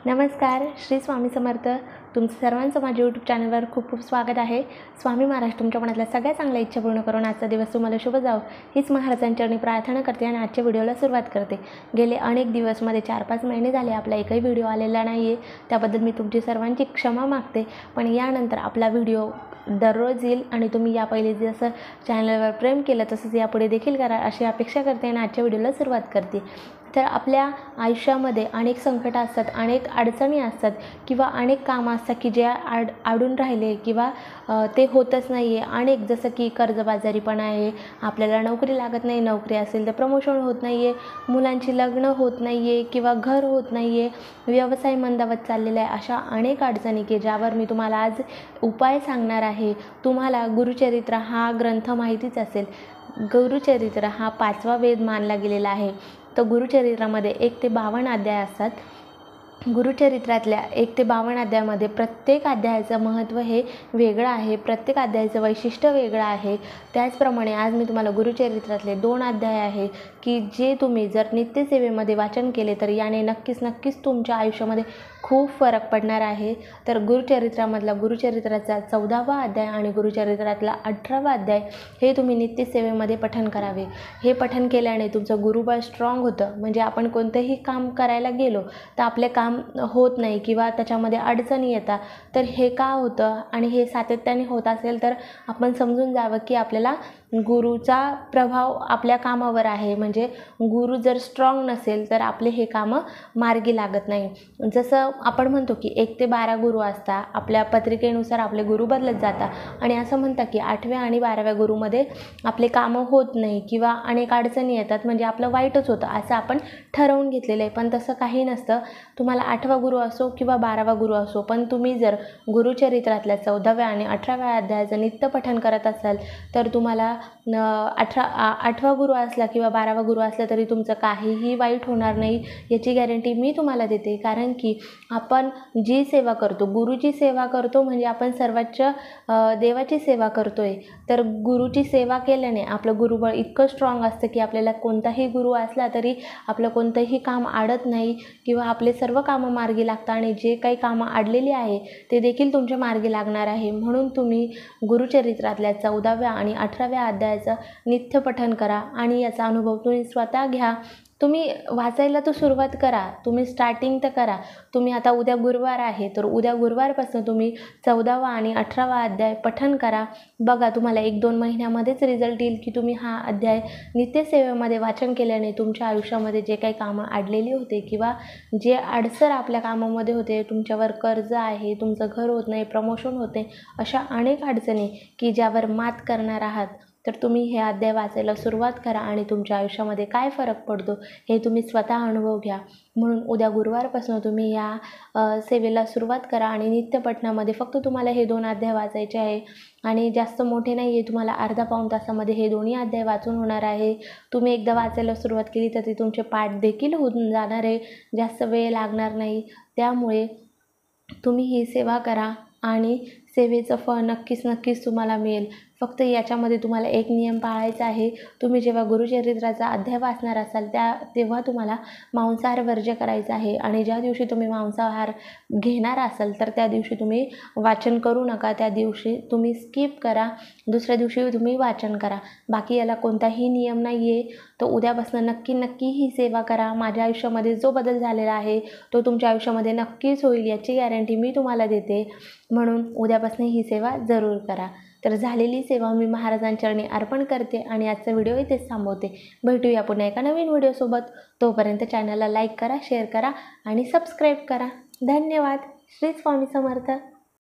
नमस्कार, श्री स्वामी समर्थ. तुमचं सर्वांचं माझ्या यूट्यूब चॅनलवर खूप खूप स्वागत आहे. स्वामी महाराज तुमच्या मनातल्या सगळ्या चांगल्या इच्छा पूर्ण करून आजचा दिवस तुम्हाला शुभ जावो हीच महाराजांचरणी प्रार्थना करते आणि आजच्या व्हिडिओला सुरुवात करते. गेले अनेक दिवस 4-5 महिने झाले आपला एकही व्हिडिओ आलेला नाही आहे. त्याबद्दल मी तुमची सर्वांची क्षमा मागते. पण यानंतर आपला व्हिडिओ दररोज येईल आणि तुम्ही या पहिले जसं चॅनलवर प्रेम केलं तसंच यापुढे देखील करा अशी अपेक्षा करते आणि आजच्या व्हिडिओला सुरुवात करते. तर आपल्या आयुष्यामध्ये अनेक संकटं असतात, अनेक अडचणी असतात किंवा अनेक कामं असतात की जे अडून राहिले किंवा ते होतच नाही आहे. अनेक जसं की कर्जबाजारीपणा आहे, आपल्याला नोकरी लागत नाही, नोकरी असेल तर प्रमोशन होत नाही आहे, मुलांची लग्न होत नाही आहे किंवा घर होत नाही आहे, व्यवसाय मंदावत चाललेला आहे. अशा अनेक अडचणी की ज्यावर मी तुम्हाला आज उपाय सांगणार आहे. तुम्हाला गुरुचरित्र हा ग्रंथ माहितीच असेल. गुरुचरित्र हा 5वा वेद मानला गेलेला आहे. तर गुरुचरित्रामध्ये 1 ते 52 अध्याय असतात. गुरुचरित्रातल्या 1 ते 52 अध्यायामध्ये प्रत्येक अध्यायाचं महत्त्व हे वेगळं आहे, प्रत्येक अध्यायाचं वैशिष्ट्य वेगळं आहे. त्याचप्रमाणे आज मी तुम्हाला गुरुचरित्रातले 2 अध्याय आहे की जे तुम्ही जर नित्यसेवेमध्ये वाचन केले तर याने नक्कीच तुमच्या आयुष्यामध्ये खूप फरक पडणार आहे. तर गुरुचरित्राचा 14वा अध्याय आणि गुरुचरित्रातला 18वा अध्याय हे तुम्ही नित्यसेवेमध्ये पठण करावे. हे पठण केल्याने तुमचं गुरुबळ स्ट्रॉंग होतं. म्हणजे आपण कोणतंही काम करायला गेलो तर आपले काम होत नाही किंवा त्याच्यामध्ये अडचणी येतात. तर हे का होतं आणि हे सातत्याने होत असेल तर आपण समजून जावं की आपल्याला गुरुचा प्रभाव आपल्या कामावर आहे. म्हणजे गुरु जर स्ट्रॉंग नसेल तर आपले हे कामं मार्गी लागत नाही. जसं आपण म्हणतो की 1 ते 12 गुरु असतात. आपल्या पत्रिकेनुसार आपले गुरु बदलत जातात आणि असं म्हणतात की 8व्या आणि 12व्या गुरुमध्ये आपले कामं होत नाही किंवा अनेक अडचणी येतात, म्हणजे आपलं वाईटच होतं असं आपण ठरवून घेतलेलं आहे. पण तसं काही नसतं. तुम्हाला 8वा गुरु असो किंवा 12वा गुरु असो, पण तुम्ही जर गुरुचरित्रातल्या 14व्या आणि 18व्या अध्यायाचं नित्य पठण करत असाल तर तुम्हाला 8वा गुरु असला किंवा 12वा गुरु असला तरी तुमचं काहीही वाईट होणार नाही याची गॅरंटी मी तुम्हाला देते. कारण की आपण जी सेवा करतो, गुरुची सेवा करतो, म्हणजे आपण सर्वोच्च देवाची सेवा करतोय. तर गुरुची सेवा केल्याने आपलं गुरुबळ इतकं स्ट्रॉंग असतं की आपल्याला कोणताही गुरु असला तरी आपलं कोणतंही काम अडत नाही किंवा आपले सर्व कामं मार्गी लागतात आणि जे काही कामं अडलेली आहे ते देखील तुमच्या मार्गी लागणार आहे. म्हणून तुम्ही गुरुचरित्रातल्या 14व्या आणि 18व्या अध्यायाचं नित्य पठण करा आणि याचा अनुभव तुम्ही स्वतः घ्या. तुम्ही वाचायला तर सुरुवात करा, तुम्ही स्टार्टिंग तर करा. तुम्ही आता उद्या गुरुवार आहे तर उद्या गुरुवारपासून तुम्ही 14वा आणि 18वा अध्याय पठण करा. बघा तुम्हाला 1-2 महिन्यामध्येच रिझल्ट येईल की तुम्ही हा अध्याय नित्यसेवेमध्ये वाचन केल्याने तुमच्या आयुष्यामध्ये जे काही कामं अडलेली होते किंवा जे अडसर आपल्या कामामध्ये होते, तुमच्यावर कर्ज आहे, तुमचं घर होत नाही, प्रमोशन होत नाही, अशा अनेक अडचणी की ज्यावर मात करणार आहात, तर तुम्ही हे अध्याय वाचायला सुरुवात करा आणि तुमच्या आयुष्यामध्ये काय फरक पडतो हे तुम्ही स्वतः अनुभव घ्या. म्हणून उद्या गुरुवारपासून तुम्ही या सेवेला सुरुवात करा आणि नित्यपठणामध्ये फक्त तुम्हाला हे 2 अध्याय वाचायचे आहे आणि जास्त मोठे नाही आहे. तुम्हाला अर्धा-पाऊण तासामध्ये हे दोन्ही अध्याय वाचून होणार आहे. तुम्ही एकदा वाचायला सुरुवात केली तर ते तुमचे पाठ देखील होऊन जाणार आहे, जास्त वेळ लागणार नाही. त्यामुळे तुम्ही ही सेवा करा आणि सेवेचं फळ नक्कीच तुम्हाला मिळेल. फक्त याच्यामध्ये तुम्हाला एक नियम पाळायचा आहे. तुम्ही जेव्हा गुरुचरित्राचा अध्याय वाचणार असाल तेव्हा तुम्हाला मांसाहार वर्ज्य करायचा आहे आणि ज्या दिवशी तुम्ही मांसाहार घेणार असाल तर त्या दिवशी तुम्ही वाचन करू नका. त्या दिवशी तुम्ही स्किप करा, दुसऱ्या दिवशी तुम्ही वाचन करा. बाकी याला कोणताही नियम नाही आहे. तर उद्यापासून नक्की ही सेवा करा. माझ्या आयुष्यामध्ये जो बदल झालेला आहे तो तुमच्या आयुष्यामध्ये नक्कीच होईल याची गॅरंटी मी तुम्हाला देते. म्हणून उद्यापासून ही सेवा जरूर करा. तर झालेली सेवा मी महाराजांचरणी अर्पण करते आणि आजचा व्हिडिओ इथेच थांबवते. भेटूया पुन्हा एका नवीन व्हिडिओसोबत. तोपर्यंत चॅनलला लाईक करा, शेअर करा आणि सबस्क्राईब करा. धन्यवाद. श्री स्वामी समर्थ.